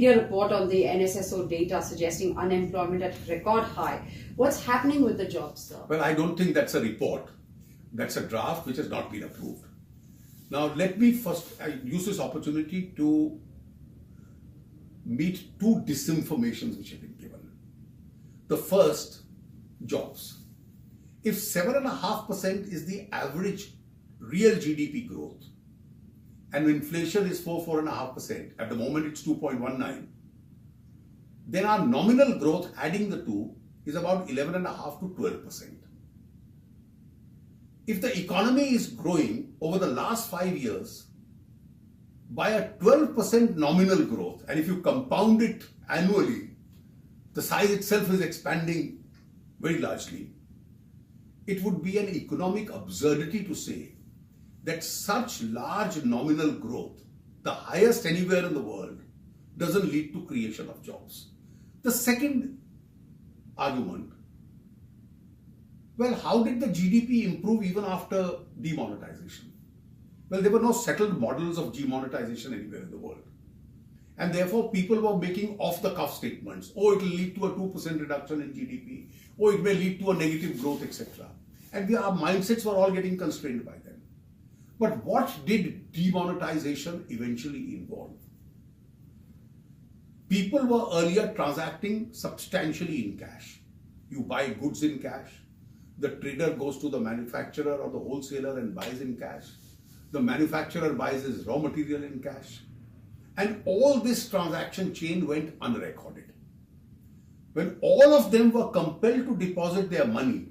India report on the NSSO data suggesting unemployment at record high. What's happening with the jobs, sir? Well, I don't think that's a report. That's a draft which has not been approved. Now, let me first use this opportunity to meet two disinformations which have been given. The first, jobs. If 7.5% is the average real GDP growth, and inflation is 4.5%, at the moment it's 2.19, then our nominal growth, adding the two, is about 11.5 to 12%. If the economy is growing over the last 5 years by a 12% nominal growth, and if you compound it annually, the size itself is expanding very largely, it would be an economic absurdity to say that such large nominal growth, the highest anywhere in the world, doesn't lead to creation of jobs. The second argument, well, how did the GDP improve even after demonetization? Well, there were no settled models of demonetization anywhere in the world. And therefore, people were making off-the-cuff statements. Oh, it will lead to a 2% reduction in GDP. Oh, it may lead to a negative growth, etc. And our mindsets were all getting constrained by them. But what did demonetization eventually involve? People were earlier transacting substantially in cash. You buy goods in cash. The trader goes to the manufacturer or the wholesaler and buys in cash. The manufacturer buys his raw material in cash. And all this transaction chain went unrecorded. When all of them were compelled to deposit their money,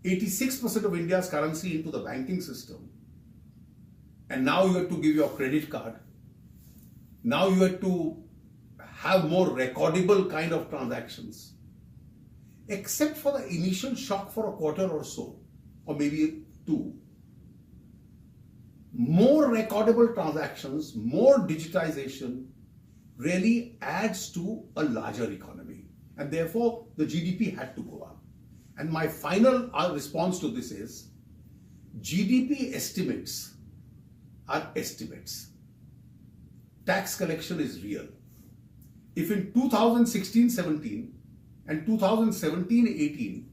86% of India's currency, into the banking system, and now you have to give your credit card, now you have to have more recordable kind of transactions, except for the initial shock for a quarter or so, or maybe two. More recordable transactions, more digitization really adds to a larger economy. And therefore, the GDP had to go up. And my final response to this is, GDP estimates are estimates. Tax collection is real. If in 2016-17 and 2017-18,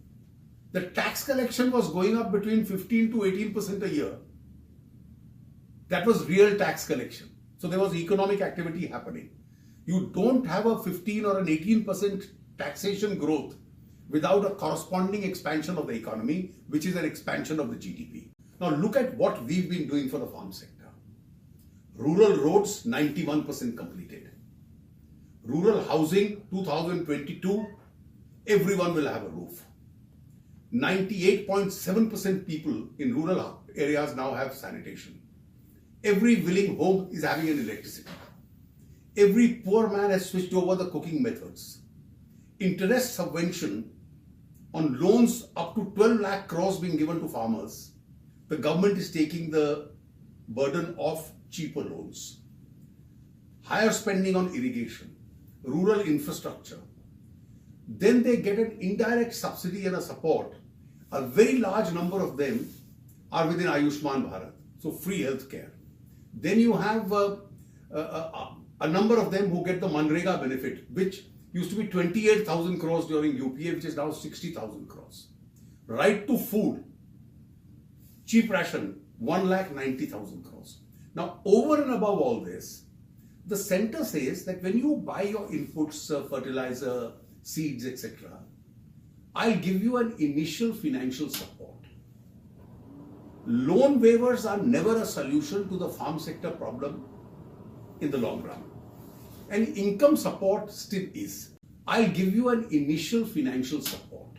the tax collection was going up between 15 to 18% a year, that was real tax collection. So there was economic activity happening. You don't have a 15 or an 18% taxation growth without a corresponding expansion of the economy, which is an expansion of the GDP. Now look at what we've been doing for the farm sector. Rural roads, 91% completed. Rural housing, 2022, everyone will have a roof. 98.7% people in rural areas now have sanitation. Every willing home is having an electricity. Every poor man has switched over the cooking methods. Interest subvention on loans up to 12 lakh crores being given to farmers. The government is taking the burden of cheaper loans. Higher spending on irrigation, rural infrastructure. Then they get an indirect subsidy and a support. A very large number of them are within Ayushman Bharat, so free health care. Then you have a number of them who get the Manrega benefit, which used to be 28,000 crores during UPA, which is now 60,000 crores. Right to food, cheap ration, 1,90,000 crores. Now, over and above all this, the center says that when you buy your inputs, fertilizer, seeds, etc., I'll give you an initial financial support. Loan waivers are never a solution to the farm sector problem in the long run. And income support still is. I'll give you an initial financial support.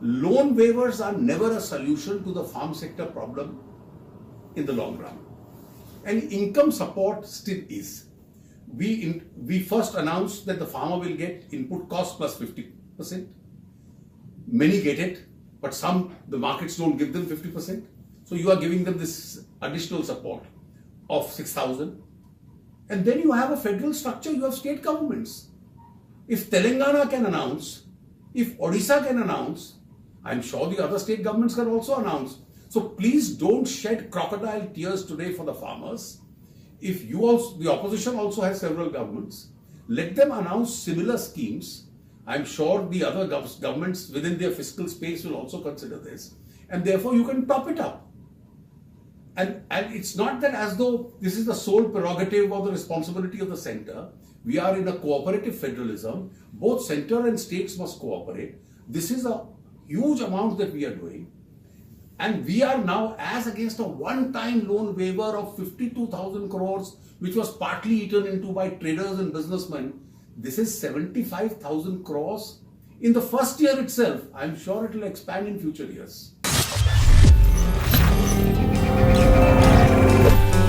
Loan waivers are never a solution to the farm sector problem in the long run. And income support still is. We first announced that the farmer will get input cost plus 50%. Many get it, but some, the markets don't give them 50%. So you are giving them this additional support of 6,000. And then you have a federal structure, you have state governments. If Telangana can announce, if Odisha can announce, I'm sure the other state governments can also announce. So please don't shed crocodile tears today for the farmers. if you also, the opposition also has several governments, let them announce similar schemes. I'm sure the other governments within their fiscal space will also consider this, and therefore you can top it up. And it's not that as though this is the sole prerogative or the responsibility of the center. We are in a cooperative federalism. Both center and states must cooperate. This is a huge amount that we are doing. And we are now, as against a one-time loan waiver of 52,000 crores, which was partly eaten into by traders and businessmen, this is 75,000 crores in the first year itself. I'm sure it will expand in future years.